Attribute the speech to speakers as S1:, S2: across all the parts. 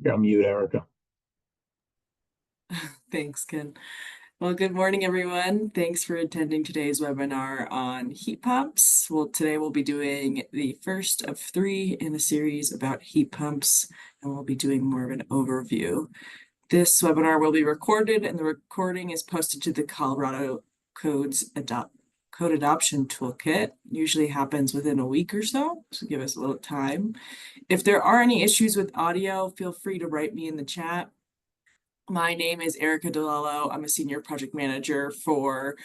S1: You're on mute, Erica.
S2: Thanks, Ken. Well, good morning, everyone. Thanks for attending today's webinar on heat pumps. Well, today we'll be doing the first of three in a series about heat pumps, and we'll be doing more of an overview. This webinar will be recorded, and the recording is posted to the Colorado Code Adoption Toolkit. Usually happens within a week or so give us a little time. If there are any issues with audio, feel free to write me in the chat. My name is Erica DeLello. I'm a senior project manager for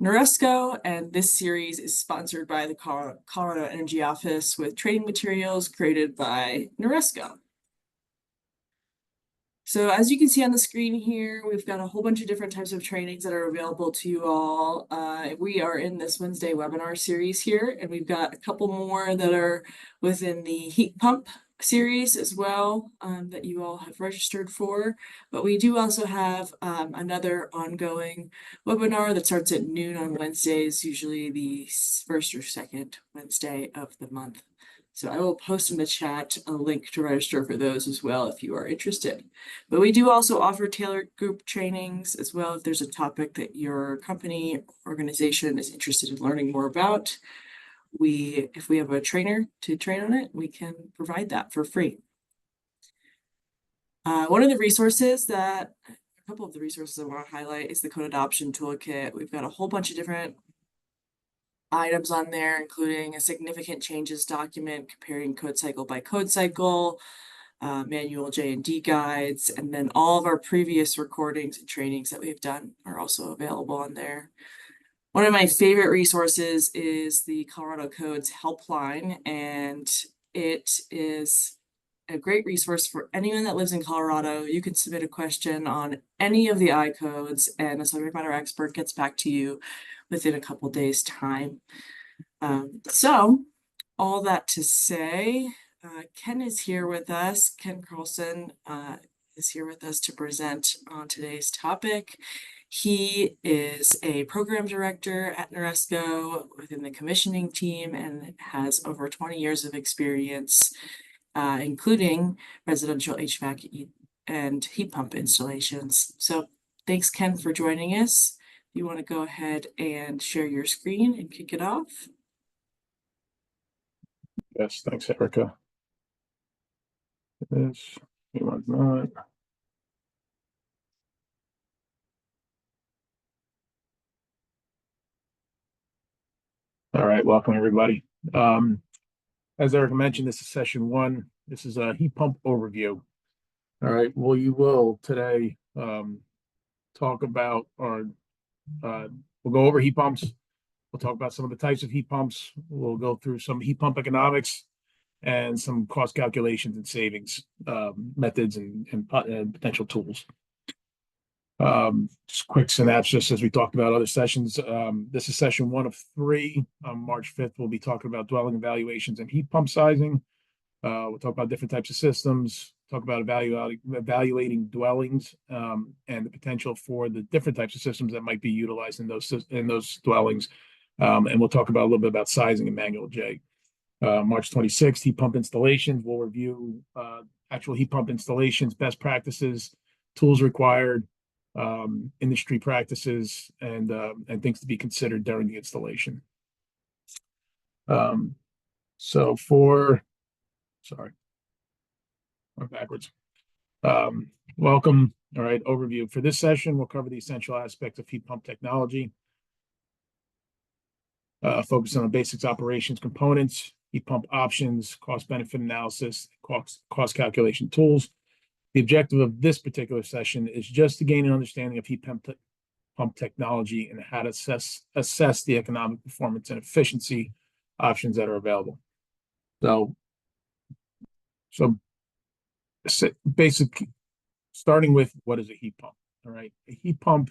S2: NORESCO, and this series is sponsored by the Colorado Energy Office with training materials created by NORESCO. So as you can see on the screen here, we've got a whole bunch of different types of trainings that are available to you all. We are in this Wednesday webinar series here, and we've got a couple more that are within the heat pump series as well that you all have registered for. But we do also have another ongoing webinar that starts at noon on Wednesdays, usually the first or second Wednesday of the month. So I will post in the chat a link to register for those as well if you are interested. But we do also offer tailored group trainings as well if there's a topic that your company or organization is interested in learning more about. If we have a trainer to train on it, we can provide that for free. One of the resources a couple of the resources I want to highlight is the Code Adoption Toolkit. We've got a whole bunch of different items on there, including a significant changes document comparing code cycle by code cycle, manual J&D guides, and then all of our previous recordings and trainings that we've done are also available on there. One of my favorite resources is the Colorado Codes Helpline, and it is a great resource for anyone that lives in Colorado. You can submit a question on any of the I codes, and a subject matter expert gets back to you within a couple days' time. So all that to say, Ken is here with us. Ken Carlson is here with us to present on today's topic. He is a program director at NORESCO within the commissioning team and has over 20 years of experience, including residential HVAC and heat pump installations. So thanks, Ken, for joining us. You want to go ahead and share your screen and kick it off?
S1: Yes, thanks, Erica. This, you want that. All right, welcome everybody. As Erica mentioned, this is session one. This is a heat pump overview. All right, well, you will today talk about we'll go over heat pumps. We'll talk about some of the types of heat pumps. We'll go through some heat pump economics and some cost calculations and savings methods and potential tools. Just quick synopsis as we talked about other sessions. This is session one of three. On March 5th, we'll be talking about dwelling evaluations and heat pump sizing. We'll talk about different types of systems, talk about evaluating dwellings and the potential for the different types of systems that might be utilized in those dwellings. And we'll talk about a little bit about sizing and manual J. March 26th, heat pump installations. We'll review actual heat pump installations, best practices, tools required, industry practices, and things to be considered during the installation. Sorry, I'm backwards. Welcome. All right, overview. For this session, we'll cover the essential aspects of heat pump technology, focus on the basics, operations, components, heat pump options, cost-benefit analysis, cost calculation tools. The objective of this particular session is just to gain an understanding of heat pump technology and how to assess the economic performance and efficiency options that are available. So basic, starting with what is a heat pump? All right, a heat pump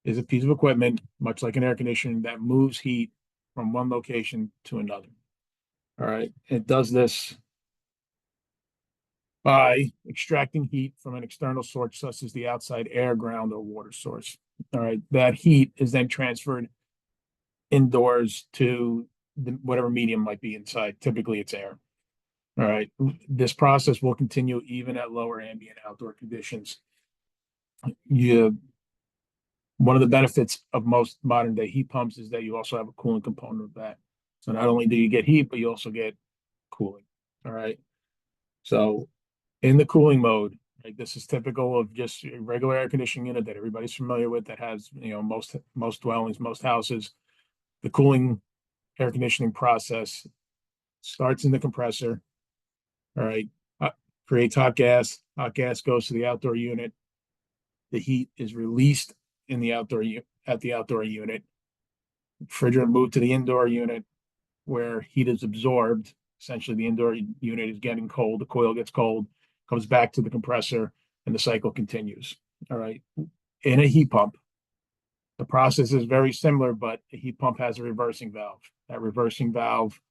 S1: is a piece of equipment, much like an air conditioner, that moves heat from one location to another. All right, it does this by extracting heat from an external source, such as the outside air, ground, or water source. All right, that heat is then transferred indoors to whatever medium might be inside. Typically, it's air. All right, this process will continue even at lower ambient outdoor conditions. One of the benefits of most modern day heat pumps is that you also have a cooling component of that. So not only do you get heat, but you also get cooling. All right. So in the cooling mode, right, this is typical of just a regular air conditioning unit that everybody's familiar with that has, most dwellings, most houses. The cooling air conditioning process starts in the compressor. All right. Uh, Creates hot gas. Hot gas goes to the outdoor unit. The heat is released in the at the outdoor unit. Refrigerant moved to the indoor unit where heat is absorbed. Essentially, the indoor unit is getting cold, the coil gets cold, comes back to the compressor, and the cycle continues. All right. In a heat pump, the process is very similar, but a heat pump has a reversing valve. That reversing valve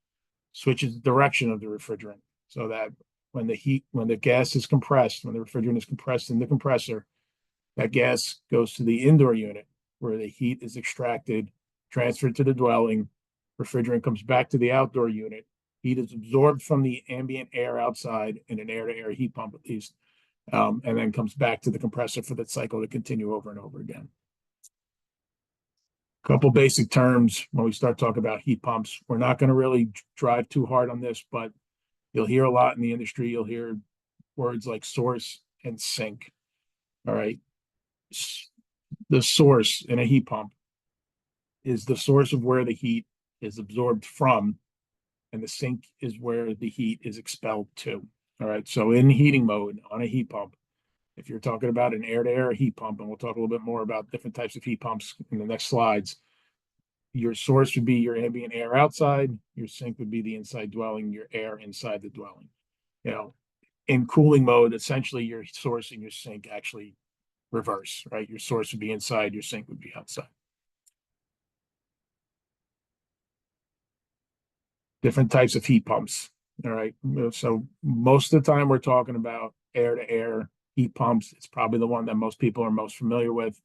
S1: switches the direction of the refrigerant so that when the gas is compressed, when the refrigerant is compressed in the compressor, that gas goes to the indoor unit where the heat is extracted, transferred to the dwelling. Refrigerant comes back to the outdoor unit. Heat is absorbed from the ambient air outside in an air-to-air heat pump at least, and then comes back to the compressor for that cycle to continue over and over again. Couple basic terms when we start talking about heat pumps. We're not going to really drive too hard on this, but you'll hear a lot in the industry. You'll hear words like source and sink. All right. The source in a heat pump is the source of where the heat is absorbed from, and the sink is where the heat is expelled to. All right. So in heating mode on a heat pump, if you're talking about an air-to-air heat pump, and we'll talk a little bit more about different types of heat pumps in the next slides, your source would be your ambient air outside, your sink would be the inside dwelling, your air inside the dwelling. In cooling mode, essentially your source and your sink actually reverse, right? Your source would be inside, your sink would be outside. Different types of heat pumps. All right. So most of the time we're talking about air to air heat pumps. It's probably the one that most people are most familiar with.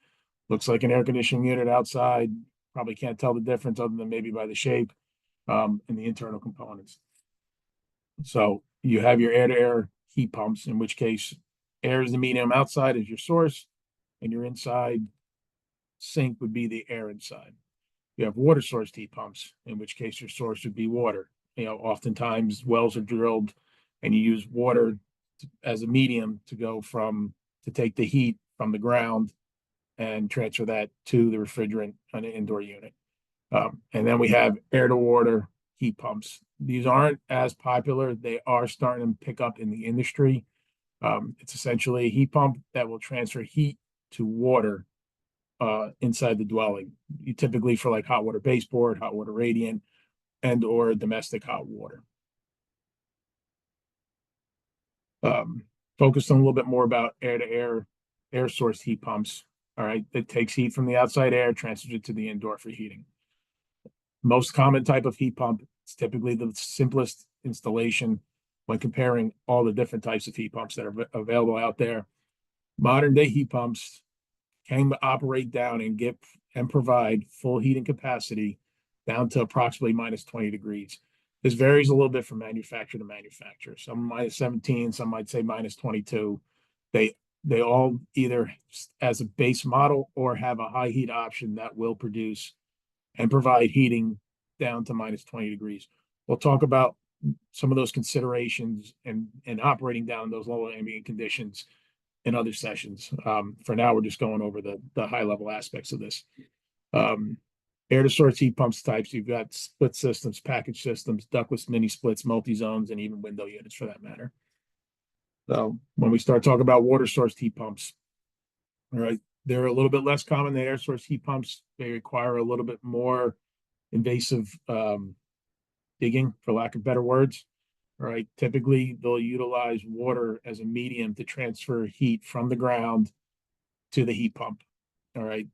S1: Looks like an air conditioning unit outside. Probably can't tell the difference other than maybe by the shape and the internal components. So you have your air to air heat pumps, in which case air is the medium outside is your source, and your inside sink would be the air inside. You have water source heat pumps, in which case your source would be water. Oftentimes wells are drilled and you use water as a medium to take the heat from the ground and transfer that to the refrigerant on an indoor unit. And then we have air to water heat pumps. These aren't as popular. They are starting to pick up in the industry. It's essentially a heat pump that will transfer heat to water inside the dwelling. You typically for like hot water baseboard, hot water radiant, and or domestic hot water. Focused on a little bit more about air source heat pumps. All right, it takes heat from the outside air, transfers it to the indoor for heating. Most common type of heat pump. It's typically the simplest installation when comparing all the different types of heat pumps that are available out there. Modern day heat pumps can operate down and provide full heating capacity down to approximately minus 20 degrees. This varies a little bit from manufacturer to manufacturer. Some minus 17, some might say minus 22. They all either as a base model or have a high heat option that will produce and provide heating down to minus 20 degrees. We'll talk about some of those considerations and operating down those lower ambient conditions in other sessions. For now, we're just going over the high level aspects of this. Air to source heat pumps types, you've got split systems, package systems, ductless mini splits, multi-zones, and even window units for that matter. So when we start talking about water source heat pumps, all right, they're a little bit less common than air source heat pumps. They require a little bit more invasive digging, for lack of better words. All right, typically they'll utilize water as a medium to transfer heat from the ground to the heat pump. All right,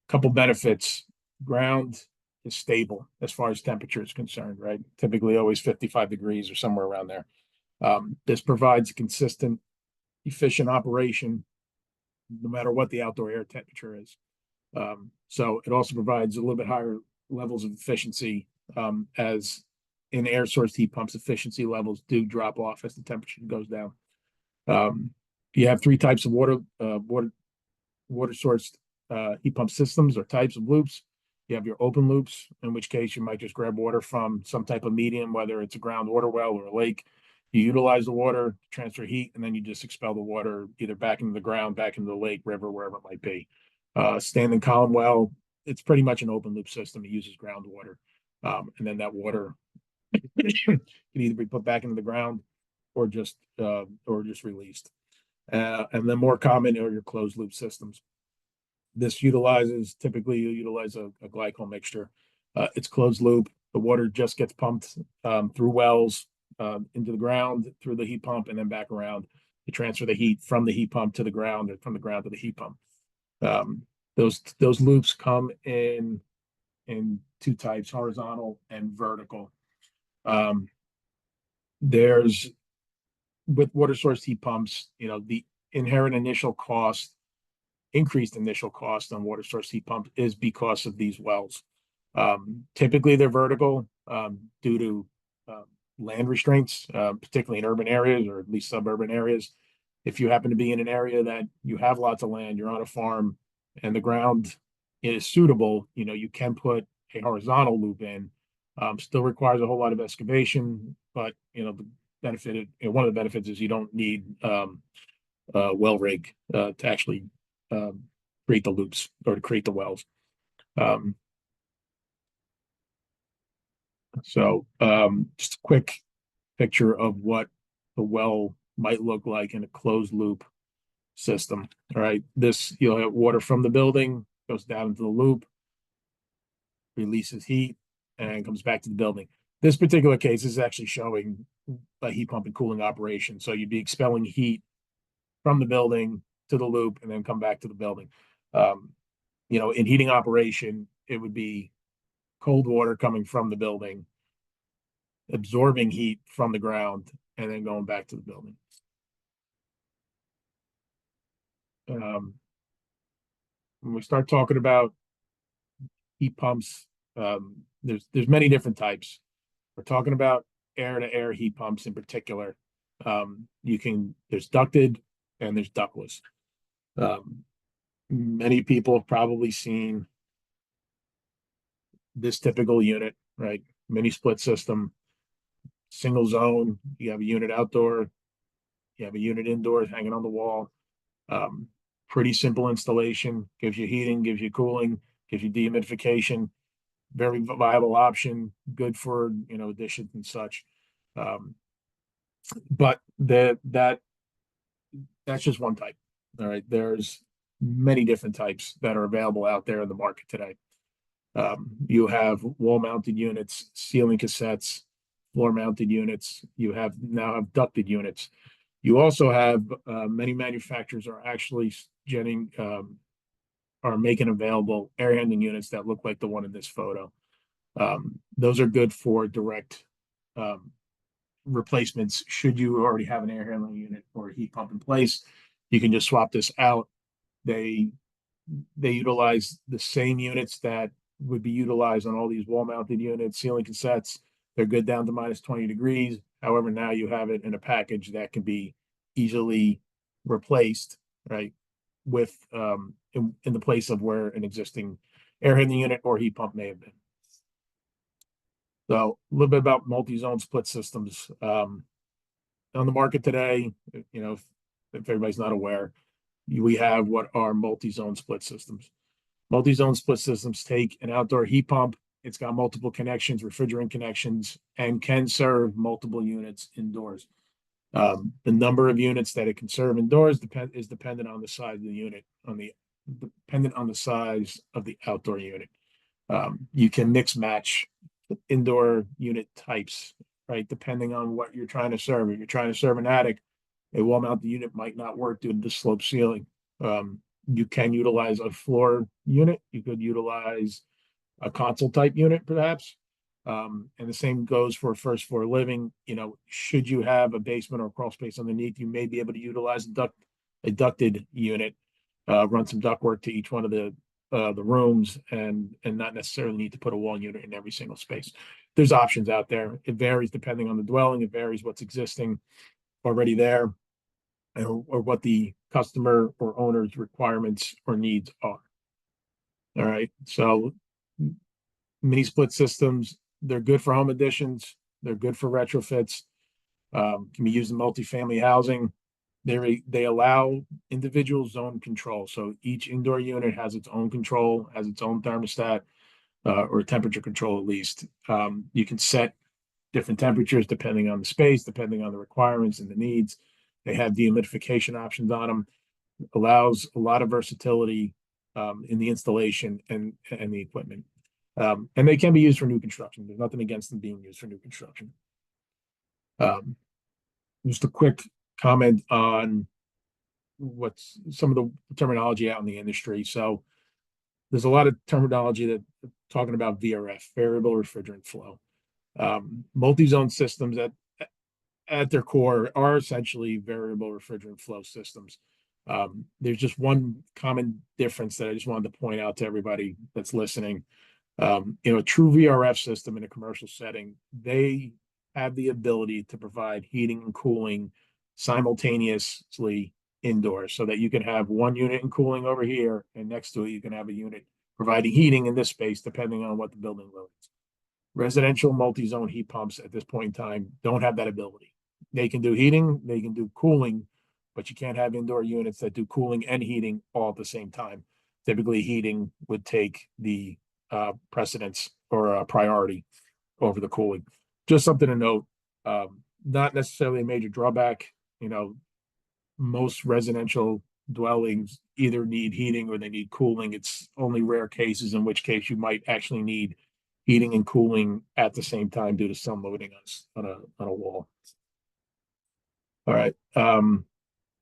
S1: couple benefits. Ground is stable as far as temperature is concerned, right? Typically always 55 degrees or somewhere around there. This provides a consistent, efficient operation no matter what the outdoor air temperature is. So it also provides a little bit higher levels of efficiency as in air source heat pumps, efficiency levels do drop off as the temperature goes down. You have three types of water source heat pump systems or types of loops. You have your open loops, in which case you might just grab water from some type of medium, whether it's a groundwater well or a lake. You utilize the water, transfer heat, and then you just expel the water either back into the ground, back into the lake, river, wherever it might be. Standing column well, it's pretty much an open loop system. It uses groundwater. And then that water can either be put back into the ground or just released. And then more common are your closed loop systems. This typically you utilize a glycol mixture. It's closed loop. The water just gets pumped through wells into the ground through the heat pump and then back around to transfer the heat from the heat pump to the ground or from the ground to the heat pump. Those loops come in two types, horizontal and vertical. There's with water source heat pumps, the inherent increased initial cost on water source heat pumps is because of these wells. Typically they're vertical due to land restraints, particularly in urban areas or at least suburban areas. If you happen to be in an area that you have lots of land, you're on a farm and the ground is suitable, you can put a horizontal loop in. Still requires a whole lot of excavation, but one of the benefits is you don't need well rig to actually create the loops or to create the wells. Just a quick picture of what the well might look like in a closed loop system. All right, you'll have water from the building, goes down into the loop, releases heat, and comes back to the building. This particular case is actually showing a heat pump and cooling operation. So you'd be expelling heat from the building to the loop and then come back to the building. In heating operation, it would be cold water coming from the building, absorbing heat from the ground, and then going back to the building. When we start talking about heat pumps, there's many different types. We're talking about air-to-air heat pumps in particular. There's ducted and there's ductless. Many people have probably seen this typical unit, right? Mini split system, single zone. You have a unit outdoor, you have a unit indoors hanging on the wall. Pretty simple installation, gives you heating, gives you cooling, gives you dehumidification. Very viable option, good for additions and such. But that's just one type. All right, there's many different types that are available out there in the market today. You have wall-mounted units, ceiling cassettes, floor-mounted units. You now have ducted units. You also have many manufacturers are actually are making available air handling units that look like the one in this photo. Those are good for direct replacements. Should you already have an air handling unit or a heat pump in place, you can just swap this out. They utilize the same units that would be utilized on all these wall-mounted units, ceiling cassettes. They're good down to minus 20 degrees. However, now you have it in a package that can be easily replaced, right, with in the place of where an existing air handling unit or heat pump may have been. So a little bit about multi-zone split systems. On the market today, if everybody's not aware, we have what are multi-zone split systems. Multi-zone split systems take an outdoor heat pump. It's got multiple connections, refrigerant connections, and can serve multiple units indoors. The number of units that it can serve indoors is dependent on the size of the unit, dependent on the size of the outdoor unit. You can mix match indoor unit types, right? Depending on what you're trying to serve. If you're trying to serve an attic, a wall-mounted unit might not work due to the slope ceiling. You can utilize a floor unit. You could utilize a console type unit, perhaps. And the same goes for first floor living. Should you have a basement or crawl space underneath, you may be able to utilize a ducted unit, run some ductwork to each one of the the rooms and not necessarily need to put a wall unit in every single space. There's options out there. It varies depending on the dwelling. It varies what's existing already there, or what the customer or owner's requirements or needs are. All right. So mini split systems, they're good for home additions. They're good for retrofits. Can be used in multifamily housing. They allow individual zone control. So each indoor unit has its own control, has its own thermostat, or temperature control at least. You can set different temperatures depending on the space, depending on the requirements and the needs. They have dehumidification options on them. Allows a lot of versatility in the installation and the equipment. And they can be used for new construction. There's nothing against them being used for new construction. Just a quick comment on what's some of the terminology out in the industry. So there's a lot of terminology that talking about VRF, variable refrigerant flow. Multi-zone systems at their core are essentially variable refrigerant flow systems. There's just one common difference that I just wanted to point out to everybody that's listening. A true VRF system in a commercial setting, they have the ability to provide heating and cooling simultaneously indoors, so that you can have one unit and cooling over here, and next to it you can have a unit providing heating in this space, depending on what the building load is. Residential multi-zone heat pumps at this point in time don't have that ability. They can do heating, they can do cooling, but you can't have indoor units that do cooling and heating all at the same time. Typically, heating would take the precedence or priority over the cooling. Just something to note. Not necessarily a major drawback. Most residential dwellings either need heating or they need cooling. It's only rare cases in which case you might actually need heating and cooling at the same time due to some loading on a wall. All right. And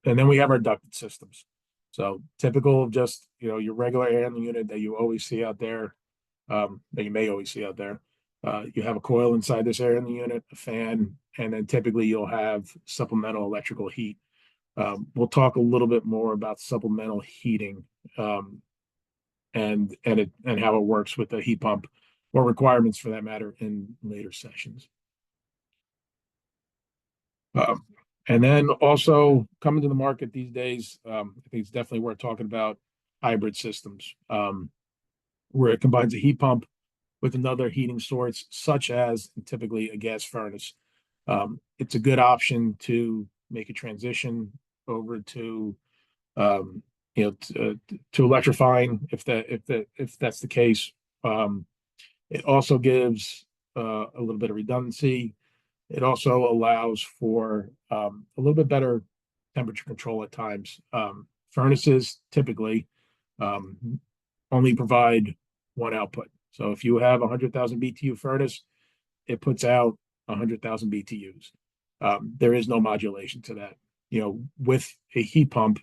S1: then we have our ducted systems. So typical of just, your regular air handling unit that you always see out there, that you may always see out there. You have a coil inside this air handling unit, a fan, and then typically you'll have supplemental electrical heat. We'll talk a little bit more about supplemental heating and how it works with the heat pump, or requirements for that matter, in later sessions. And then also coming to the market these days, I think it's definitely worth talking about hybrid systems, where it combines a heat pump with another heating source, such as typically a gas furnace. It's a good option to make a transition over to to electrifying if that's the case. It also gives a little bit of redundancy. It also allows for a little bit better temperature control at times. Furnaces typically only provide one output. So if you have a 100,000 BTU furnace, it puts out 100,000 BTUs. There is no modulation to that. With a heat pump,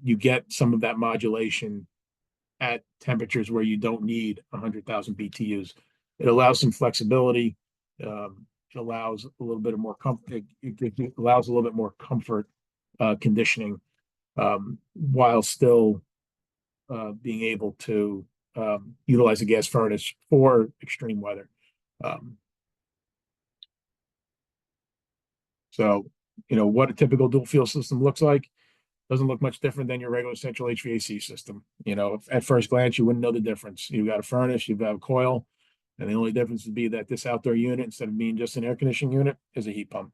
S1: you get some of that modulation at temperatures where you don't need 100,000 BTUs. It allows some flexibility. It allows a little bit of more comfort. It allows a little bit more comfort conditioning, while still being able to utilize a gas furnace for extreme weather. So, what a typical dual fuel system looks like doesn't look much different than your regular central HVAC system. At first glance, you wouldn't know the difference. You've got a furnace, you've got a coil, and the only difference would be that this outdoor unit, instead of being just an air conditioning unit, is a heat pump.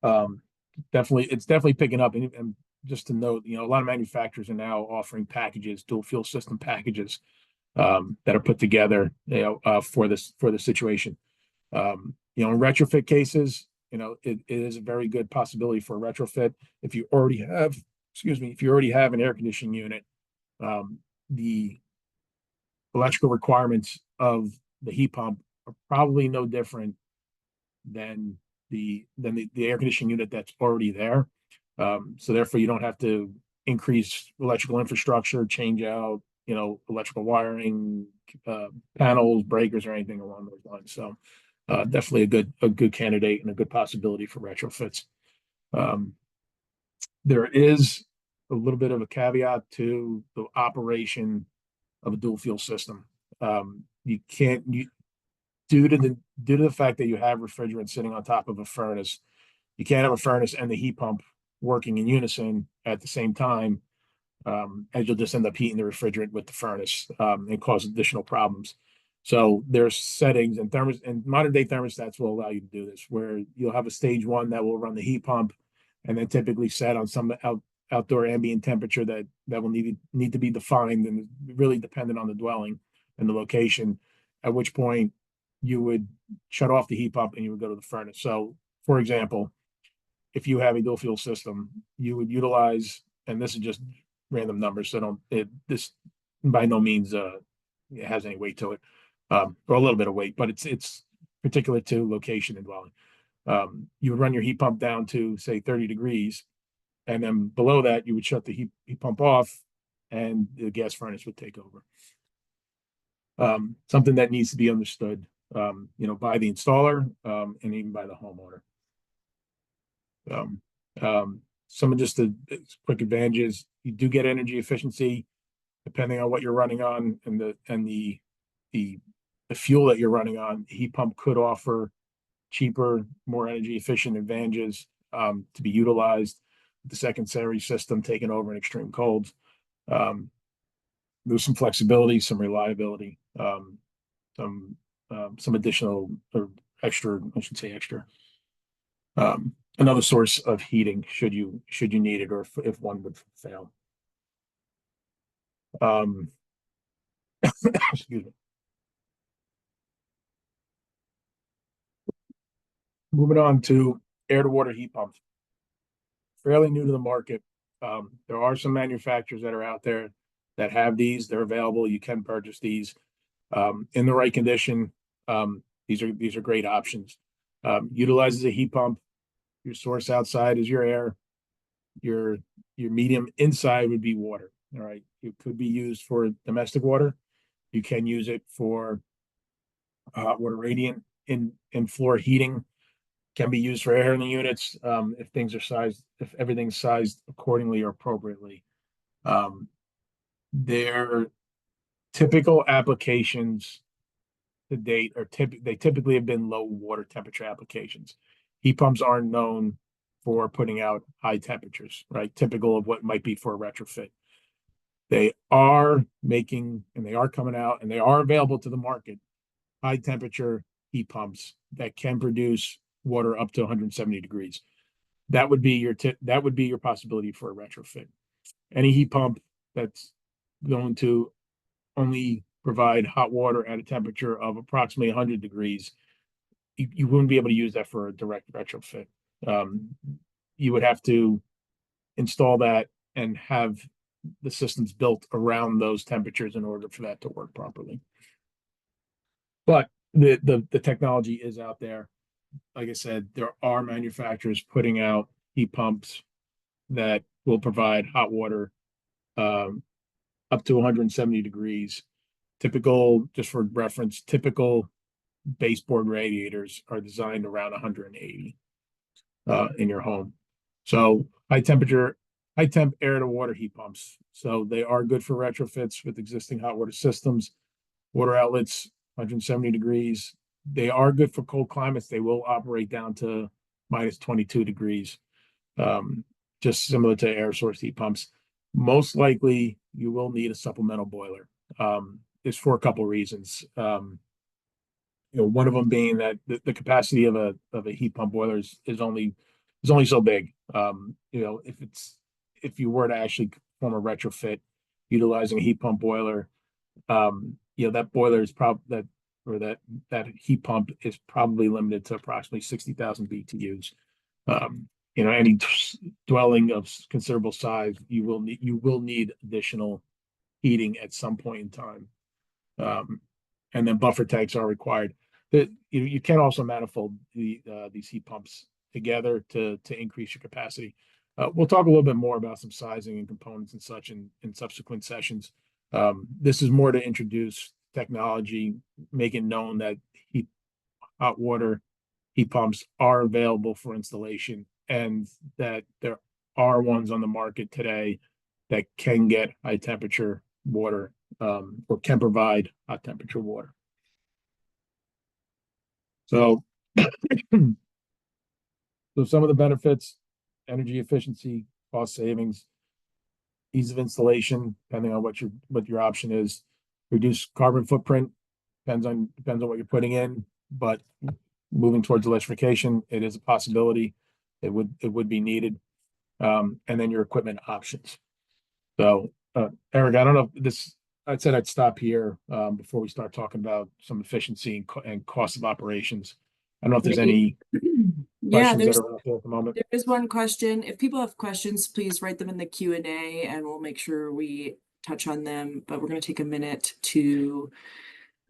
S1: It's definitely picking up. And just to note, a lot of manufacturers are now offering packages, dual fuel system packages, that are put together, for the situation. In retrofit cases, it is a very good possibility for a retrofit. If you already have an air conditioning unit, the electrical requirements of the heat pump are probably no different than the air conditioning unit that's already there. So therefore you don't have to increase electrical infrastructure, change out, electrical wiring, panels, breakers, or anything along those lines. So definitely a good candidate and a good possibility for retrofits. There is a little bit of a caveat to the operation of a dual fuel system. You can't, due to the fact that you have refrigerant sitting on top of a furnace, you can't have a furnace and the heat pump working in unison at the same time, as you'll just end up heating the refrigerant with the furnace, and cause additional problems. So there's settings and modern day thermostats will allow you to do this, where you'll have a stage one that will run the heat pump, and then typically set on some outdoor ambient temperature that will need to be defined and really dependent on the dwelling and the location. At which point you would shut off the heat pump and you would go to the furnace. So, for example, if you have a dual fuel system, you would utilize, and this is just random numbers, so this by no means it has any weight to it, or a little bit of weight, but it's particular to location and dwelling. You would run your heat pump down to say 30 degrees, and then below that you would shut the heat pump off, and the gas furnace would take over. Something that needs to be understood, by the installer, and even by the homeowner. Some of just the quick advantages: you do get energy efficiency depending on what you're running on and the fuel that you're running on. The heat pump could offer cheaper, more energy efficient advantages, to be utilized. The secondary system taking over in extreme colds. There's some flexibility, some reliability, some additional or extra, I should say extra. Another source of heating should you need it, or if one would fail. Excuse me. Moving on to air to water heat pumps. Fairly new to the market. There are some manufacturers that are out there that have these. They're available. You can purchase these in the right condition. These are great options. Utilizes a heat pump. Your source outside is your air. Your medium inside would be water. All right. It could be used for domestic water. You can use it for hot water radiant in floor heating. Can be used for air in the units, if everything's sized accordingly or appropriately. Their typical applications to date they typically have been low water temperature applications. Heat pumps aren't known for putting out high temperatures, right? Typical of what might be for a retrofit. They are making, and they are coming out, and they are available to the market, high temperature heat pumps that can produce water up to 170 degrees. That would be your possibility for a retrofit. Any heat pump that's going to only provide hot water at a temperature of approximately 100 degrees, you wouldn't be able to use that for a direct retrofit. You would have to install that and have the systems built around those temperatures in order for that to work properly. But the technology is out there. Like I said, there are manufacturers putting out heat pumps that will provide hot water up to 170 degrees. Just for reference, typical baseboard radiators are designed around 180 in your home. So high temp air to water heat pumps. So they are good for retrofits with existing hot water systems. Water outlets, 170 degrees. They are good for cold climates. They will operate down to minus 22 degrees, just similar to air source heat pumps. Most likely, you will need a supplemental boiler. It's for a couple reasons. One of them being that the capacity of a heat pump boiler is only so big. If you were to actually perform a retrofit utilizing a heat pump boiler, that boiler is that heat pump is probably limited to approximately 60,000 BTUs. Any dwelling of considerable size, you will need additional heating at some point in time. And then buffer tanks are required. You can also manifold these heat pumps together to increase your capacity. We'll talk a little bit more about some sizing and components and such in subsequent sessions. This is more to introduce technology, make it known that hot water heat pumps are available for installation, and that there are ones on the market today that can get high temperature water, or can provide hot temperature water. So, so some of the benefits: energy efficiency, cost savings, ease of installation, depending on what your option is, reduce carbon footprint, depends on what you're putting in, but moving towards electrification, it is a possibility. It would be needed. And then your equipment options. So, Eric, I don't know if this, I said I'd stop here before we start talking about some efficiency and cost of operations. I don't know if there's any
S2: Yeah,
S1: questions that are out there at the moment.
S2: there is one question. If people have questions, please write them in the Q&A and we'll make sure we touch on them. But we're going to take a minute to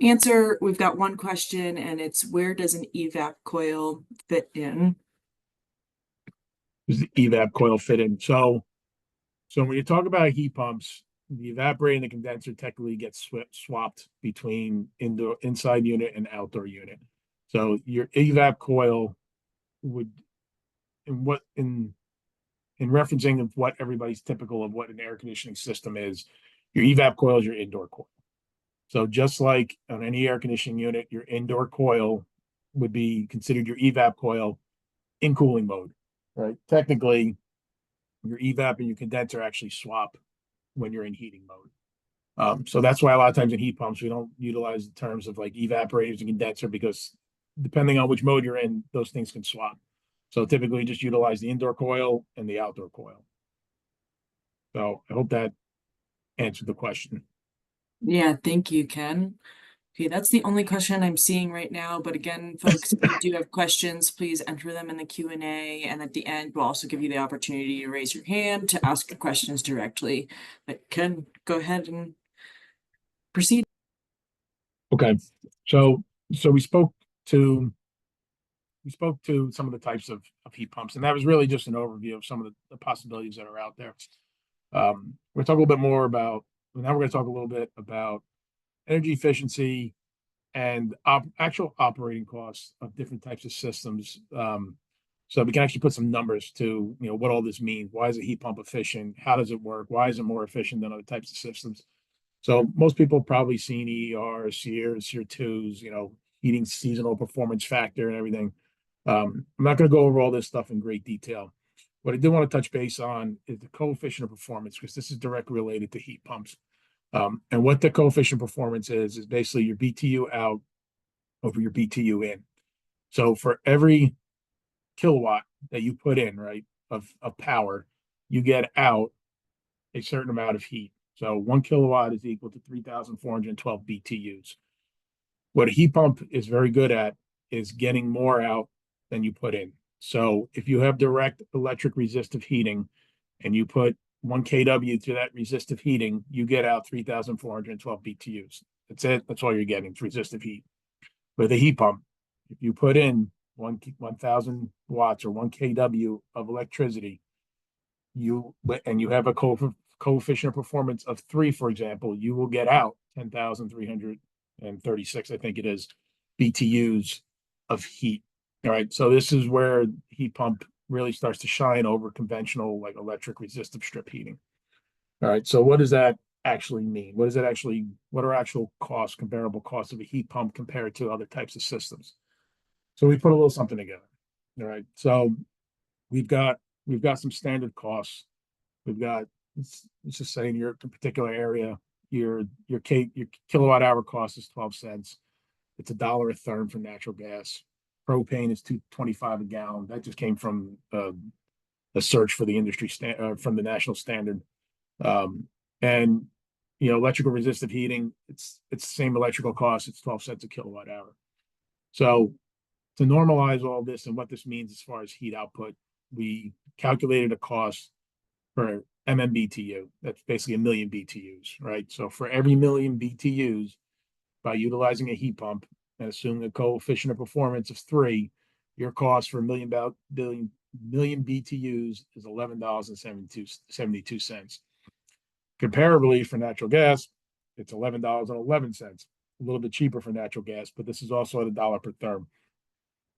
S2: answer. We've got one question and it's, where does an evap coil fit in?
S1: Does the evap coil fit in? So when you talk about heat pumps, the evaporator and the condenser technically gets swapped between inside unit and outdoor unit. So your evap coil would, in referencing of what everybody's typical of what an air conditioning system is, your evap coil is your indoor coil. So just like on any air conditioning unit, your indoor coil would be considered your evap coil in cooling mode, right? Technically, your evap and your condenser actually swap when you're in heating mode. So that's why a lot of times in heat pumps, we don't utilize the terms of like evaporators and condenser, because depending on which mode you're in, those things can swap. So typically just utilize the indoor coil and the outdoor coil. So I hope that answered the question.
S2: Yeah, thank you, Ken. Okay, that's the only question I'm seeing right now. But again, folks, if you do have questions, please enter them in the Q&A. And at the end, we'll also give you the opportunity to raise your hand to ask your questions directly. But Ken, go ahead and proceed.
S1: Okay. So we spoke to some of the types of heat pumps, and that was really just an overview of some of the possibilities that are out there. We're talking a little bit more about, now we're going to talk a little bit about energy efficiency and actual operating costs of different types of systems. So we can actually put some numbers to, what all this means. Why is a heat pump efficient? How does it work? Why is it more efficient than other types of systems? So most people have probably seen EER, SEER, SEER 2s, heating seasonal performance factor and everything. I'm not going to go over all this stuff in great detail. What I do want to touch base on is the coefficient of performance, because this is directly related to heat pumps. And what the coefficient of performance is basically your BTU out over your BTU in. So for every kilowatt that you put in, right, of power, you get out a certain amount of heat. So 1 kilowatt is equal to 3,412 BTUs. What a heat pump is very good at is getting more out than you put in. So if you have direct electric resistive heating and you put 1 kW to that resistive heating, you get out 3,412 BTUs. That's it. That's all you're getting. It's resistive heat. With a heat pump, if you put in 1,000 watts or 1 kW of electricity, you have a coefficient of performance of 3, for example, you will get out 10,336, I think it is, BTUs of heat. All right. So this is where heat pump really starts to shine over conventional, like electric resistive strip heating. All right. So what does that actually mean? What are actual costs, comparable costs of a heat pump compared to other types of systems? So we put a little something together. All right. So we've got some standard costs. We've got, let's just say in your particular area, your kilowatt hour cost is 12 cents. It's $1 a therm for natural gas. Propane is $2.25 a gallon. That just came from a search for the industry from the national standard. And electrical resistive heating, it's the same electrical cost. It's 12 cents a kilowatt hour. So to normalize all this and what this means as far as heat output, we calculated a cost per MMBTU. That's basically 1 million BTUs, right? So for every 1 million BTUs, by utilizing a heat pump and assuming a coefficient of performance of 3, your cost for 1 million BTUs is $11.72. Comparably, for natural gas, it's $11.11, a little bit cheaper for natural gas, but this is also at $1 per therm.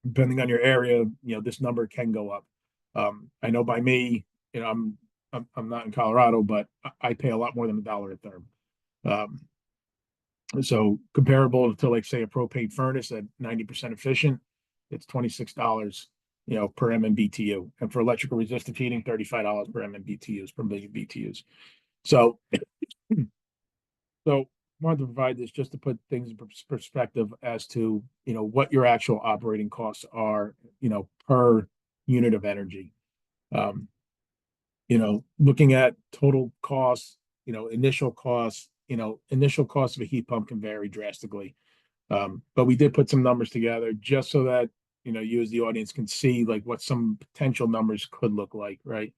S1: Depending on your area, this number can go up. I know by me, I'm I'm not in Colorado, but I pay a lot more than $1 a therm. So comparable to, like, say, a propane furnace at 90% efficient, it's $26, per MMBTU. And for electrical resistive heating, $35 per MMBTUs, per million BTUs. So, so wanted to provide this just to put things in perspective as to, what your actual operating costs are, per unit of energy. Looking at total costs, initial costs, initial cost of a heat pump can vary drastically. But we did put some numbers together just so that, you as the audience can see like what some potential numbers could look like, right?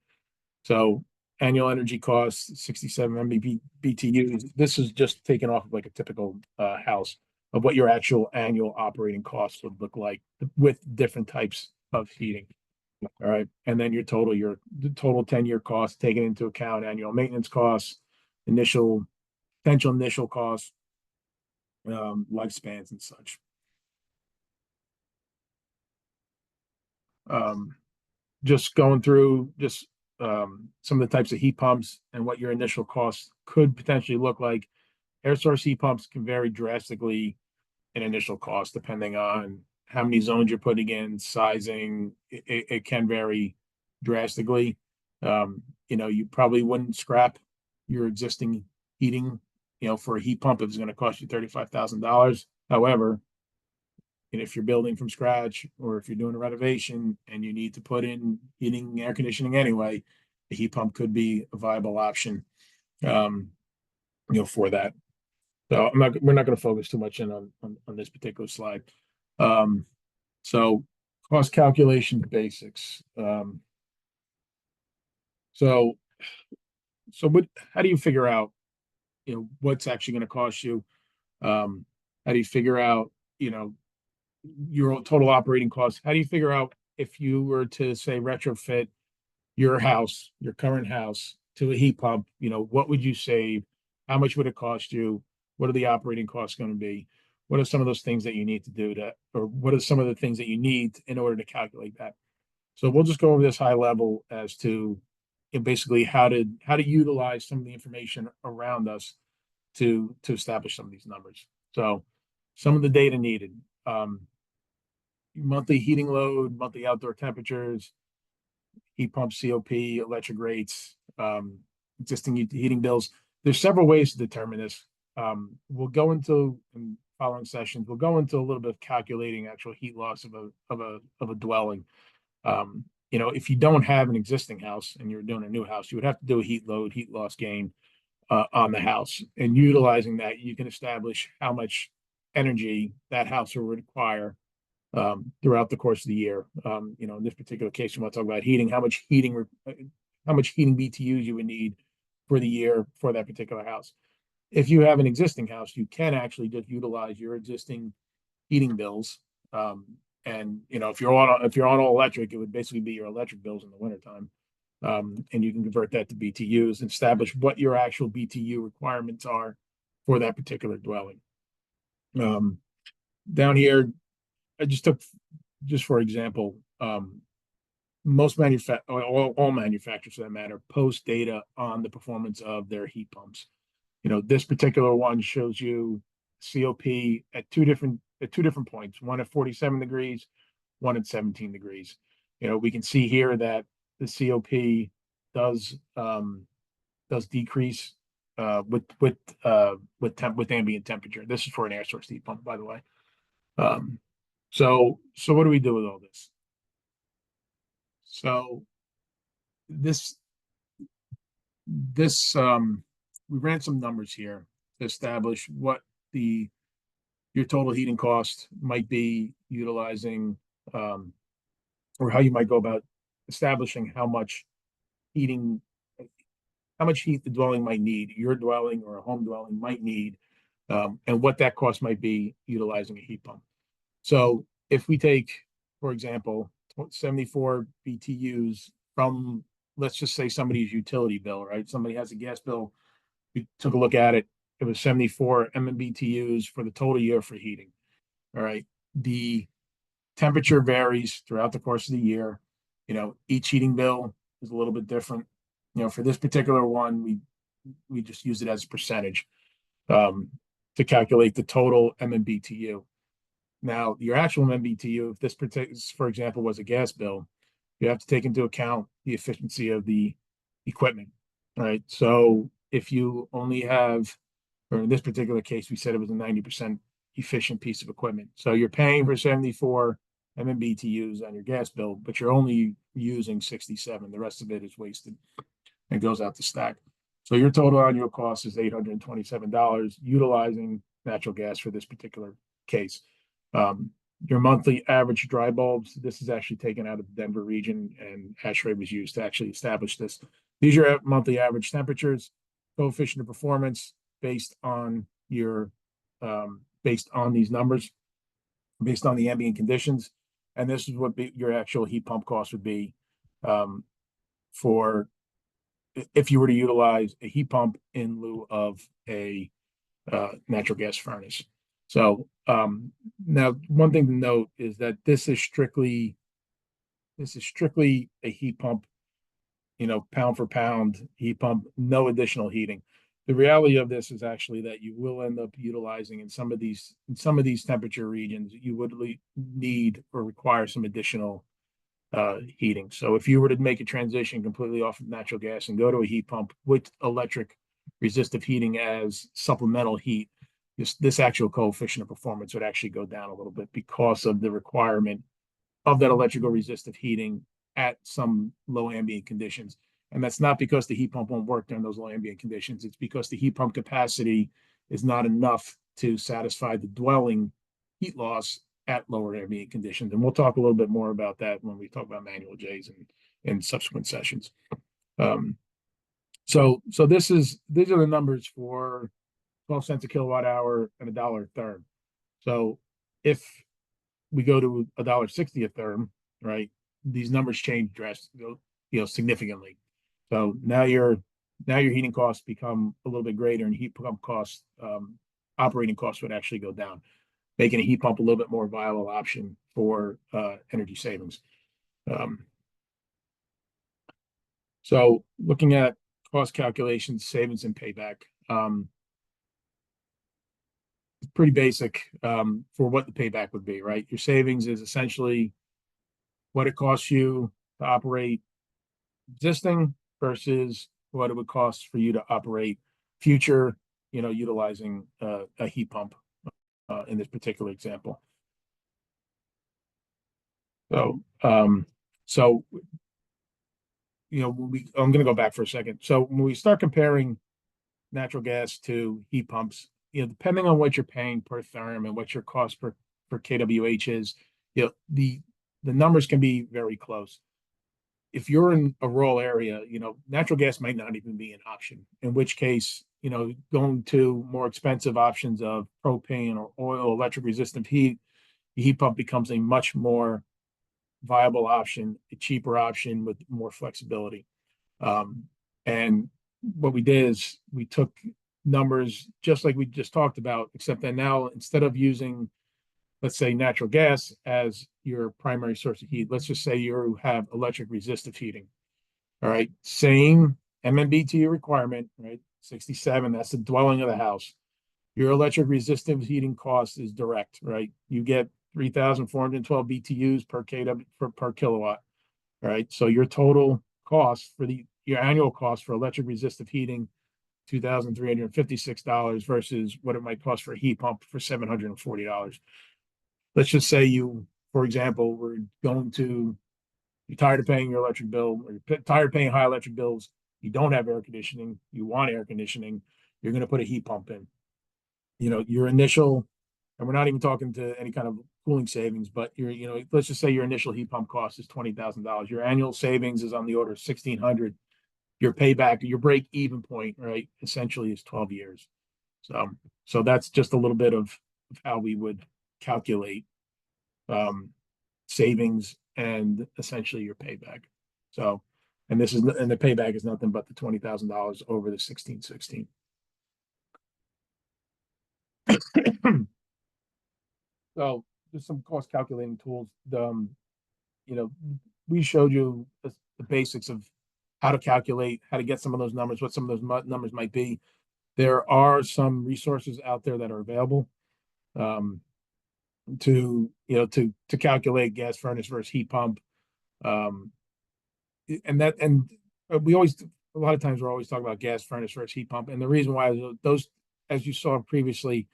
S1: So annual energy costs, 67 MMBTUs. This is just taken off of like a typical house of what your actual annual operating costs would look like with different types of heating. All right. And then your total 10-year cost, taking into account annual maintenance costs, potential initial costs, lifespans and such. Just going through some of the types of heat pumps and what your initial costs could potentially look like. Air source heat pumps can vary drastically in initial cost depending on how many zones you're putting in, sizing. It can vary drastically. You probably wouldn't scrap your existing heating, for a heat pump if it's going to cost you $35,000. However, and if you're building from scratch or if you're doing a renovation and you need to put in heating and air conditioning anyway, a heat pump could be a viable option, for that. So we're not going to focus too much in on this particular slide. So cost calculation basics. So how do you figure out, what's actually going to cost you? How do you figure out, your total operating costs? How do you figure out if you were to, say, retrofit your current house to a heat pump, what would you save? How much would it cost you? What are the operating costs going to be? What are some of those things that you need to do or what are some of the things that you need in order to calculate that? So we'll just go over this high level as to basically how to utilize some of the information around us to establish some of these numbers. So some of the data needed. Monthly heating load, monthly outdoor temperatures, heat pump COP, electric rates, existing heating bills. There's several ways to determine this. We'll go into in following sessions. We'll go into a little bit of calculating actual heat loss of a dwelling. If you don't have an existing house and you're doing a new house, you would have to do a heat load, heat loss gain on the house, and utilizing that, you can establish how much energy that house will require throughout the course of the year. In this particular case, we want to talk about heating, how much heating BTUs you would need for the year for that particular house. If you have an existing house, you can actually just utilize your existing heating bills. And if you're on all electric, it would basically be your electric bills in the wintertime. And you can convert that to BTUs and establish what your actual BTU requirements are for that particular dwelling. Down here, I just took, just for example, most all manufacturers for that matter post data on the performance of their heat pumps. This particular one shows you COP at two different points, one at 47 degrees, one at 17 degrees. We can see here that the COP does decrease with ambient temperature. This is for an air source heat pump, by the way. So what do we do with all this? So this we ran some numbers here to establish what your total heating cost might be utilizing, or how you might go about establishing how much heat the dwelling might need, your dwelling or a home dwelling might need, and what that cost might be utilizing a heat pump. So if we take, for example, 74 BTUs from, let's just say, somebody's utility bill, right? Somebody has a gas bill. We took a look at it. It was 74 MMBTUs for the total year for heating. All right. The temperature varies throughout the course of the year. Each heating bill is a little bit different. For this particular one, we just use it as a percentage um, to calculate the total MMBTU. Now, your actual MMBTU, if this particular, for example, was a gas bill, you have to take into account the efficiency of the equipment, right? So if you only have, or in this particular case, we said it was a 90% efficient piece of equipment. So you're paying for 74 MMBTUs on your gas bill, but you're only using 67. The rest of it is wasted and goes out the stack. So your total annual cost is $827 utilizing natural gas for this particular case. Your monthly average dry bulbs, this is actually taken out of the Denver region, and ASHRAE was used to actually establish this. These are your monthly average temperatures, coefficient of performance based on your based on these numbers, based on the ambient conditions, and this is what your actual heat pump cost would be for if you were to utilize a heat pump in lieu of a natural gas furnace. So now one thing to note is that this is strictly a heat pump, pound for pound heat pump, no additional heating. The reality of this is actually that you will end up utilizing in some of these temperature regions, you would need or require some additional heating. So if you were to make a transition completely off of natural gas and go to a heat pump with electric resistive heating as supplemental heat, this actual coefficient of performance would actually go down a little bit because of the requirement of that electrical resistive heating at some low ambient conditions. And that's not because the heat pump won't work during those low ambient conditions. It's because the heat pump capacity is not enough to satisfy the dwelling heat loss at lower ambient conditions. And we'll talk a little bit more about that when we talk about manual J's and in subsequent sessions. So these are the numbers for 12 cents a kilowatt hour and $1 a therm. So if we go to $1.60 a therm, right, these numbers change drastically, significantly. So now your heating costs become a little bit greater, and heat pump costs, operating costs would actually go down, making a heat pump a little bit more viable option for energy savings. So looking at cost calculations, savings, and payback, pretty basic for what the payback would be, right? Your savings is essentially what it costs you to operate existing versus what it would cost for you to operate future, utilizing a heat pump in this particular example. So, I'm going to go back for a second. So when we start comparing natural gas to heat pumps, depending on what you're paying per therm and what your cost per kWh is, the numbers can be very close. If you're in a rural area, natural gas might not even be an option, in which case, going to more expensive options of propane or oil, electric resistant heat, the heat pump becomes a much more viable option, a cheaper option with more flexibility. And what we did is we took numbers just like we just talked about, except that now instead of using, let's say, natural gas as your primary source of heat, let's just say you have electric resistive heating. All right, same MMBTU requirement, right? 67, that's the dwelling of the house. Your electric resistive heating cost is direct, right? You get 3,412 BTUs per kilowatt. All right, so your total cost for your annual cost for electric resistive heating, $2,356 versus what it might cost for a heat pump for $740. Let's just say you, for example, you're tired of paying your electric bill, or you're tired of paying high electric bills. You don't have air conditioning. You want air conditioning. You're going to put a heat pump in. Your initial, and we're not even talking to any kind of cooling savings, but let's just say your initial heat pump cost is $20,000. Your annual savings is on the order of $1,600. Your payback, your break even point, right, essentially is 12 years. So that's just a little bit of how we would calculate savings and essentially your payback. So, and the payback is nothing but the $20,000 over the 1616. So just some cost calculating tools. We showed you the basics of how to calculate, how to get some of those numbers, what some of those numbers might be. There are some resources out there that are available to calculate gas furnace versus heat pump. Um, and we always, a lot of times we're always talking about gas furnace versus heat pump, and the reason why is those, as you saw previously,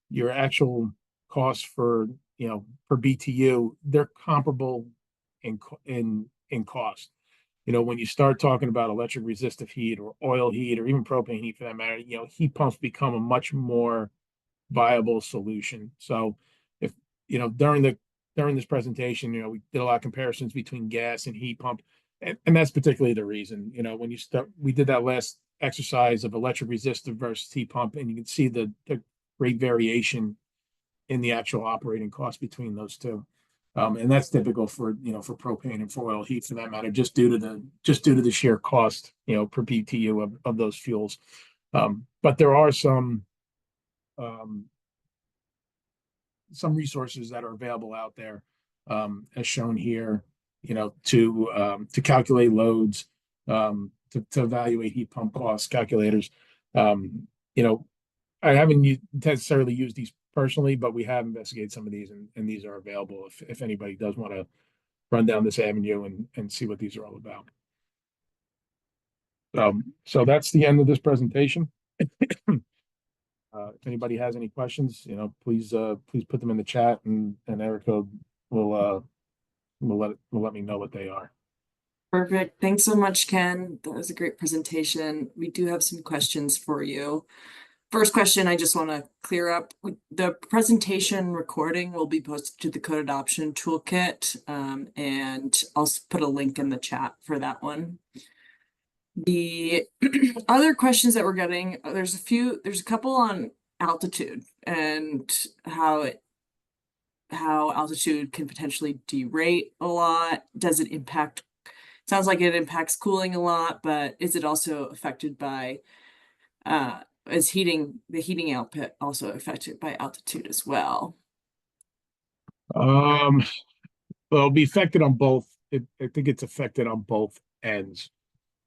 S1: your actual costs for per BTU, they're comparable in cost. When you start talking about electric resistive heat or oil heat or even propane heat for that matter, heat pumps become a much more viable solution. So if during this presentation, we did a lot of comparisons between gas and heat pump, and that's particularly the reason. When we did that last exercise of electric resistive versus heat pump, and you can see the great variation in the actual operating cost between those two. And that's typical for propane and for oil heat for that matter, just due to the sheer cost, per BTU of those fuels. But there are some resources that are available out there, as shown here, to calculate loads, to evaluate heat pump costs, calculators. I haven't necessarily used these personally, but we have investigated some of these, and these are available if anybody does want to run down this avenue and see what these are all about. So that's the end of this presentation. If anybody has any questions, please put them in the chat, and Erica will let me know what they are.
S2: Perfect. Thanks so much, Ken. That was a great presentation. We do have some questions for you. First question, I just want to clear up. The presentation recording will be posted to the Code Adoption Toolkit, and I'll put a link in the chat for that one. The other questions that we're getting, there's a couple on altitude and how altitude can potentially derate a lot. Does it impact? Sounds like it impacts cooling a lot, but is it also affected by is the heating output also affected by altitude as well?
S1: Well, it'll be affected on both. I think it's affected on both ends.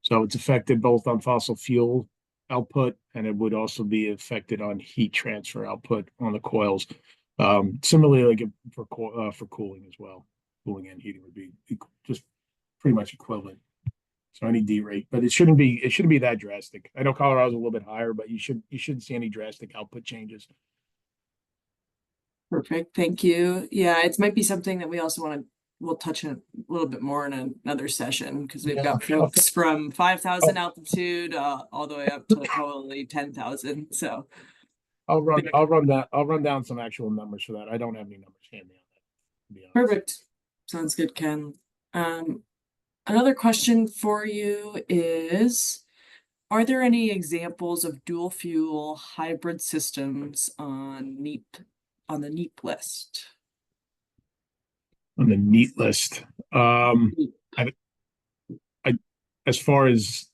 S1: So it's affected both on fossil fuel output, and it would also be affected on heat transfer output on the coils. Similarly, like for cooling as well, cooling and heating would be just pretty much equivalent. So any derate, but it shouldn't be that drastic. I know Colorado's a little bit higher, but you shouldn't see any drastic output changes.
S2: Perfect, thank you. Yeah, it might be something that we also we'll touch on a little bit more in another session, because we've got folks from 5,000 altitude all the way up to probably 10,000. So
S1: I'll run down some actual numbers for that. I don't have any numbers handy on that.
S2: Perfect. Sounds good, Ken. Another question for you is, are there any examples of dual fuel hybrid systems on the NEEP list?
S1: On the NEEP list, as far as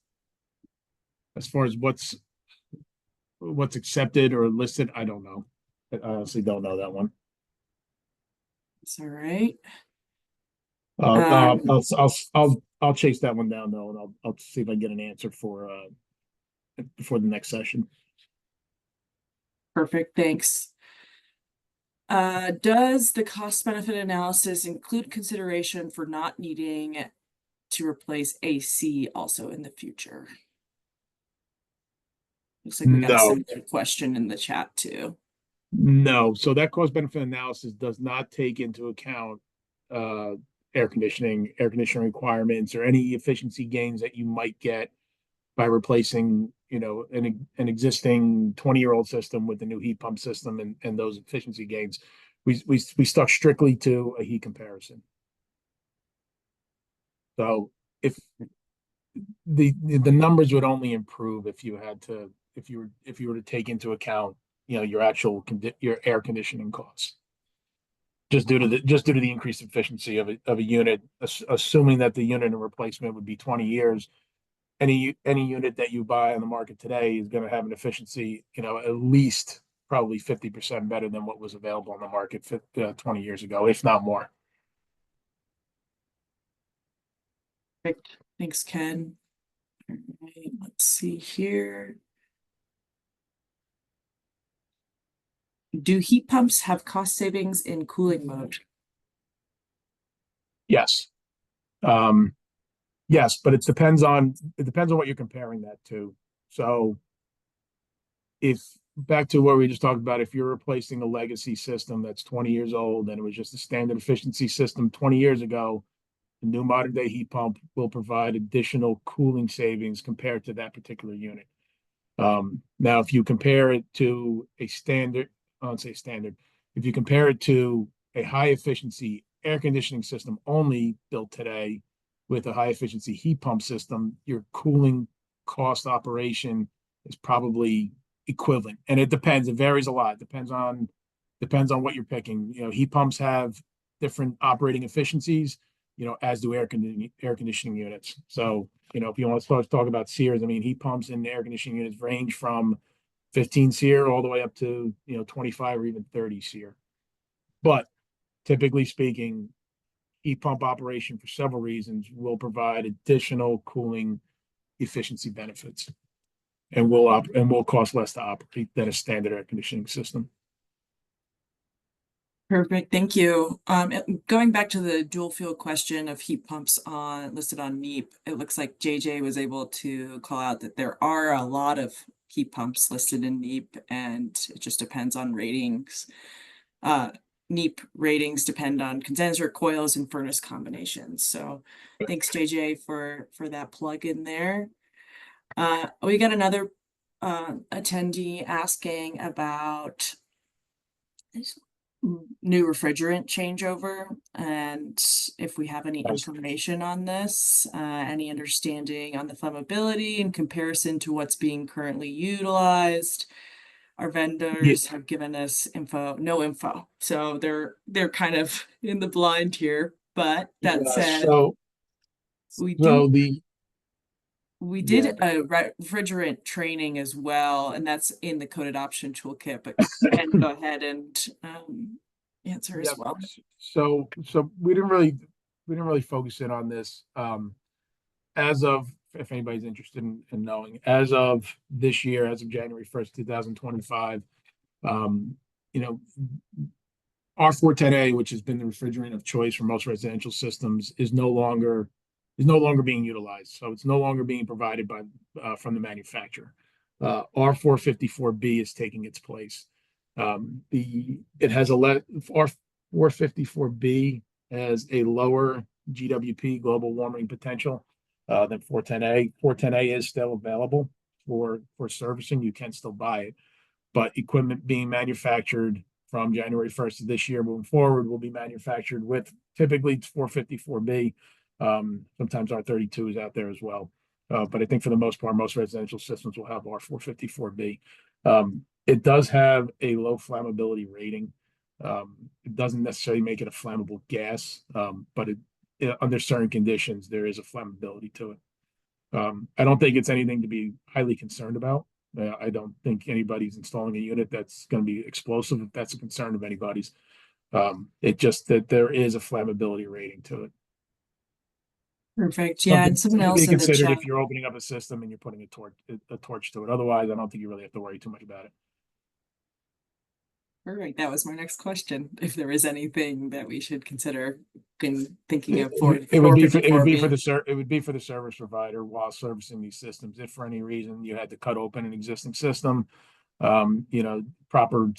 S1: what's accepted or listed, I don't know. I honestly don't know that one.
S2: It's all right.
S1: I'll chase that one down though, and I'll see if I can get an answer for before the next session.
S2: Perfect, thanks. Does the cost benefit analysis include consideration for not needing to replace AC also in the future? Looks like we got a similar question in the chat too.
S1: No, so that cost benefit analysis does not take into account air conditioning requirements or any efficiency gains that you might get by replacing an existing 20-year-old system with a new heat pump system and those efficiency gains. We stuck strictly to a heat comparison. So if the numbers would only improve if you were to take into account your actual air conditioning costs, just due to the increased efficiency of a unit, assuming that the unit and replacement would be 20 years. Any unit that you buy on the market today is going to have an efficiency, at least probably 50% better than what was available on the market 20 years ago, if not more.
S2: Perfect. Thanks, Ken. Alright, let's see here. Do heat pumps have cost savings in cooling mode?
S1: Yes. Um, yes, but it depends on what you're comparing that to. So if back to what we just talked about, if you're replacing a legacy system that's 20 years old and it was just a standard efficiency system 20 years ago, the new modern day heat pump will provide additional cooling savings compared to that particular unit. Now, if you compare it to a standard, I don't say standard, if you compare it to a high efficiency air conditioning system only built today with a high efficiency heat pump system, your cooling cost operation is probably equivalent. And it depends, it varies a lot. Depends on what you're picking. Heat pumps have different operating efficiencies, as do air conditioning units. So, if you want to start to talk about SEERs, I mean, heat pumps and air conditioning units range from 15 SEER all the way up to, 25 or even 30 SEER. But typically speaking, heat pump operation for several reasons will provide additional cooling efficiency benefits and will cost less to operate than a standard air conditioning system.
S2: Perfect, thank you. Going back to the dual fuel question of heat pumps listed on NEEP, it looks like JJ was able to call out that there are a lot of heat pumps listed in NEEP, and it just depends on ratings. NEEP ratings depend on condenser coils and furnace combinations. So thanks, JJ, for that plug in there. We got another attendee asking about new refrigerant changeover and if we have any
S1: Nice.
S2: information on this, any understanding on the flammability in comparison to what's being currently utilized. Our vendors have given us no info, so they're kind of in the blind here. But that
S1: Yeah,
S2: said,
S1: so
S2: we
S1: so
S2: do
S1: the
S2: we did
S1: yeah
S2: a refrigerant training as well, and that's in the code adoption toolkit, but Ken, go ahead and answer
S1: yeah
S2: as well.
S1: so we didn't really focus in on this as of, if anybody's interested in knowing, as of this year, as of January 1st, 2025, um, you know, R410A, which has been the refrigerant of choice for most residential systems, is no longer being utilized. So it's no longer being provided from the manufacturer. R454B is taking its place. R454B has a lower GWP, global warming potential, than 410A. 410A is still available for servicing. You can still buy it, but equipment being manufactured from January 1st of this year moving forward will be manufactured with typically it's 454B. Sometimes R32 is out there as well. But I think for the most part, most residential systems will have R454B. It does have a low flammability rating. It doesn't necessarily make it a flammable gas, but under certain conditions, there is a flammability to it. I don't think it's anything to be highly concerned about. I don't think anybody's installing a unit that's going to be explosive if that's a concern of anybody's. It just that there is a flammability rating to it.
S2: Perfect. Yeah,
S1: Something,
S2: and someone
S1: something to
S2: else
S1: be
S2: in the
S1: considered
S2: chat.
S1: if you're opening up a system and you're putting a torch to it. Otherwise, I don't think you really have to worry too much about it.
S2: Perfect. That was my next question. If there is anything that we should consider in thinking
S1: It,
S2: of
S1: it would be for it would be
S2: 454B.
S1: for the service provider while servicing these systems. If for any reason you had to cut open an existing system, proper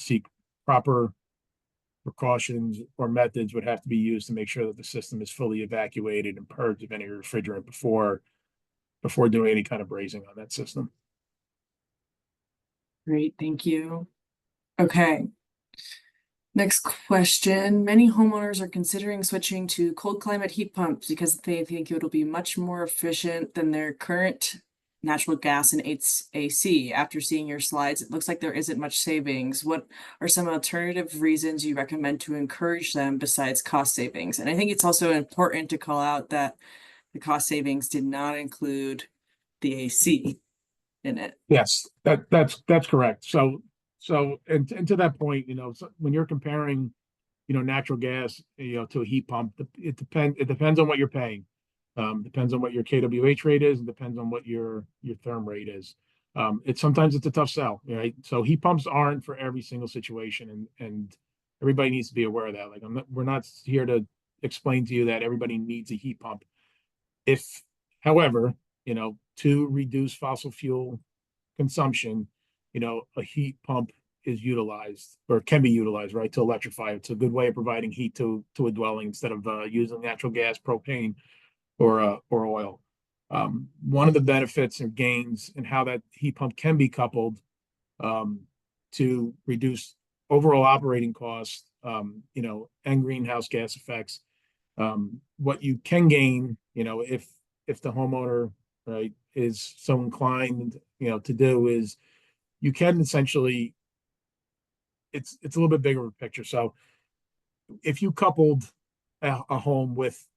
S1: precautions or methods would have to be used to make sure that the system is fully evacuated and purged of any refrigerant before doing any kind of brazing on that system.
S2: Great, thank you. Okay. Next question. Many homeowners are considering switching to cold climate heat pumps because they think it'll be much more efficient than their current natural gas and AC. After seeing your slides, it looks like there isn't much savings. What are some alternative reasons you recommend to encourage them besides cost savings? And I think it's also important to call out that the cost savings did not include the AC in it.
S1: Yes, that's correct. And to that point, when you're comparing, natural gas, to a heat pump, it depends on what you're paying. Depends on what your KWH rate is, and depends on what your therm rate is. Sometimes it's a tough sell, right? So heat pumps aren't for every single situation, and everybody needs to be aware of that. Like we're not here to explain to you that everybody needs a heat pump. If, however, to reduce fossil fuel consumption, a heat pump is utilized or can be utilized, right, to electrify. It's a good way of providing heat to a dwelling instead of using natural gas, propane, or oil. One of the benefits and gains and how that heat pump can be coupled to reduce overall operating costs, and greenhouse gas effects. What you can gain, if the homeowner, right, is so inclined, to do is you can essentially, it's a little bit bigger of a picture. So if you coupled a home with,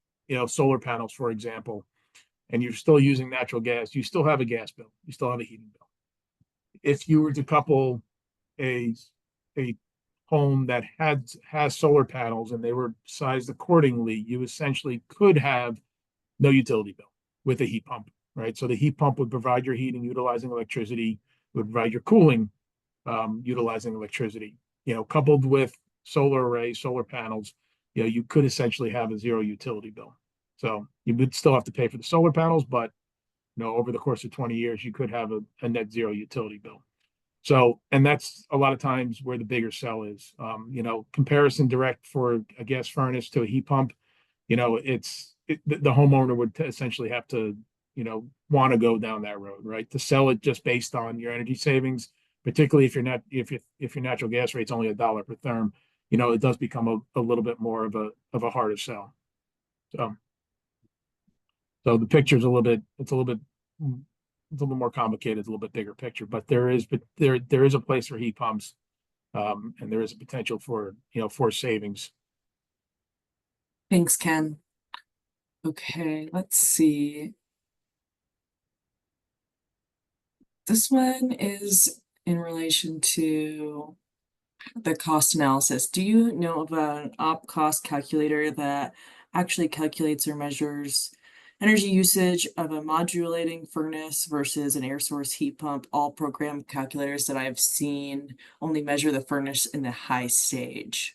S1: solar panels, for example, and you're still using natural gas, you still have a gas bill, you still have a heating bill. If you were to couple a a home that has solar panels and they were sized accordingly, you essentially could have no utility bill with a heat pump, right? So the heat pump would provide your heating utilizing electricity, would provide your cooling utilizing electricity. Coupled with solar arrays, solar panels, you could essentially have a zero utility bill. So you would still have to pay for the solar panels, but over the course of 20 years, you could have a net zero utility bill. So, and that's a lot of times where the bigger sell is. Comparison direct for a gas furnace to a heat pump, the homeowner would essentially have to, want to go down that road, right? To sell it just based on your energy savings, particularly if your natural gas rate's only $1 per therm, it does become a little bit more of a harder sell. So the picture's it's a little bit more complicated, it's a little bit bigger picture, but there is a place for heat pumps, and there is a potential for savings.
S2: Thanks, Ken. Okay, let's see. This one is in relation to the cost analysis. Do you know of an op cost calculator that actually calculates or measures energy usage of a modulating furnace versus an air source heat pump? All program calculators that I've seen only measure the furnace in the high stage.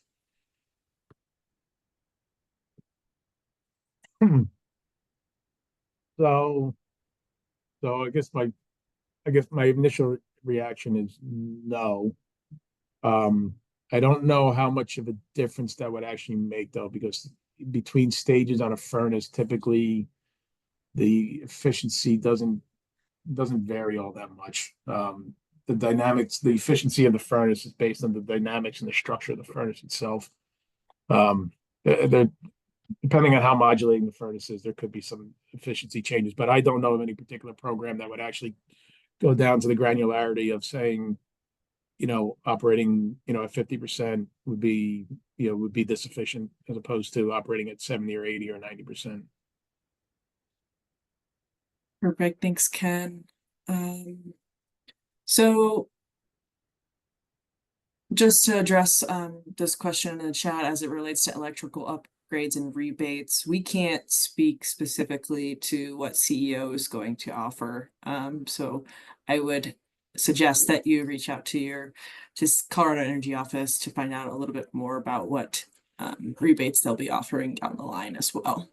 S1: So, so I guess my initial reaction is no. Um, I don't know how much of a difference that would actually make though, because between stages on a furnace, typically the efficiency doesn't vary all that much. The efficiency of the furnace is based on the dynamics and the structure of the furnace itself. Um, Depending on how modulating the furnace is, there could be some efficiency changes, but I don't know of any particular program that would actually go down to the granularity of saying, operating, at 50% would be this efficient as opposed to operating at 70 or 80 or 90%.
S2: Perfect. Thanks, Ken. So just to address this question in the chat as it relates to electrical upgrades and rebates, we can't speak specifically to what CEO is going to offer. So I would suggest that you reach out to your Colorado Energy office to find out a little bit more about what rebates they'll be offering down the line as well.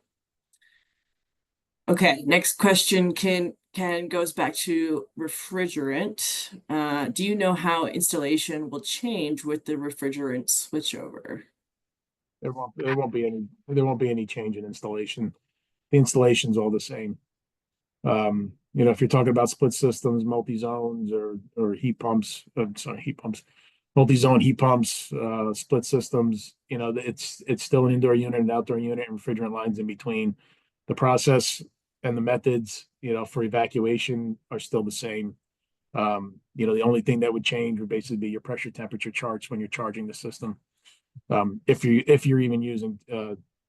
S2: Okay, next question Ken goes back to refrigerant. Do you know how installation will change with the refrigerant switchover?
S1: There won't be any change in installation. The installation's all the same. If you're talking about split systems, multi-zones or heat pumps, multi-zone heat pumps, split systems, it's still an indoor unit and outdoor unit and refrigerant lines in between. The process and the methods, for evacuation are still the same. The only thing that would change would basically be your pressure temperature charts when you're charging the system. If you're even using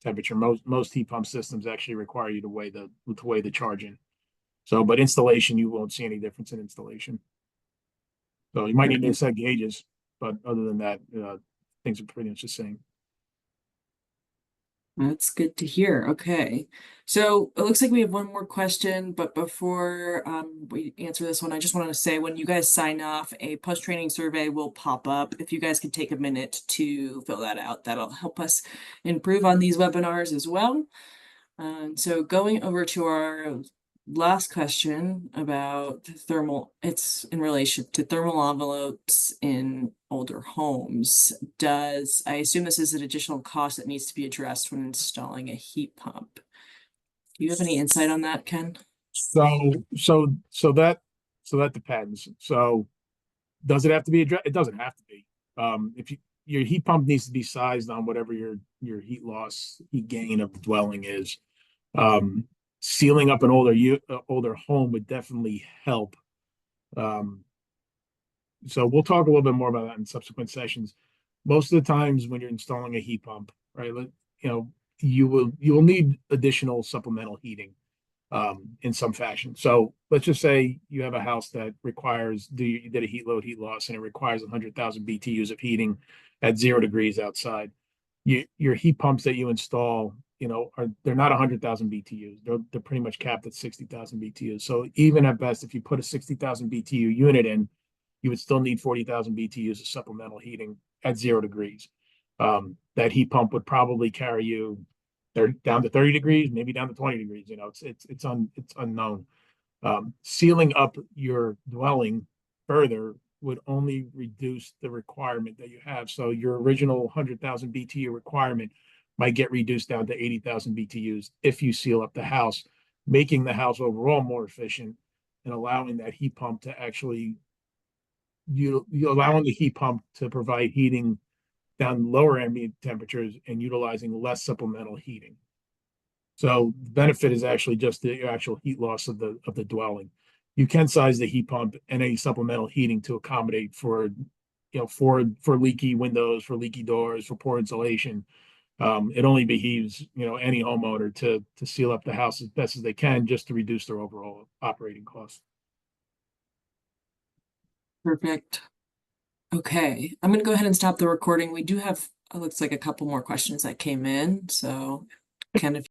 S1: temperature, most heat pump systems actually require you to weigh the charging. So, but installation, you won't see any difference in installation. So you might need to set gauges, but other than that, things are pretty much the same.
S2: That's good to hear. Okay. So it looks like we have one more question, but before we answer this one, I just wanted to say when you guys sign off, a post-training survey will pop up. If you guys could take a minute to fill that out, that'll help us improve on these webinars as well. So going over to our last question about thermal, it's in relation to thermal envelopes in older homes. I assume this is an additional cost that needs to be addressed when installing a heat pump. Do you have any insight on that, Ken?
S1: So that depends. So does it have to be addressed? It doesn't have to be. If your heat pump needs to be sized on whatever your heat loss, heat gain of the dwelling is. Um, Sealing up an older home would definitely help. Um, so we'll talk a little bit more about that in subsequent sessions. Most of the times when you're installing a heat pump, right, you know, you will need additional supplemental heating in some fashion. So let's just say you have a house that you did a heat loss and it requires 100,000 BTUs of heating at 0 degrees outside. Your heat pumps that you install, they're not 100,000 BTUs. They're pretty much capped at 60,000 BTUs. So even at best, if you put a 60,000 BTU unit in, you would still need 40,000 BTUs of supplemental heating at 0 degrees. That heat pump would probably carry you down to 30 degrees, maybe down to 20 degrees. It's unknown. Sealing up your dwelling further would only reduce the requirement that you have. So your original 100,000 BTU requirement might get reduced down to 80,000 BTUs if you seal up the house, making the house overall more efficient and allowing that heat pump to actually you allowing the heat pump to provide heating down lower ambient temperatures and utilizing less supplemental heating. So the benefit is actually just the actual heat loss of the dwelling. You can size the heat pump and any supplemental heating to accommodate for leaky windows, for leaky doors, for poor insulation. It only behoves any homeowner to seal up the house as best as they can just to reduce their overall operating costs.
S2: Perfect. Okay, I'm gonna go ahead and stop the recording. We do have, it looks like a couple more questions that came in, so Ken, if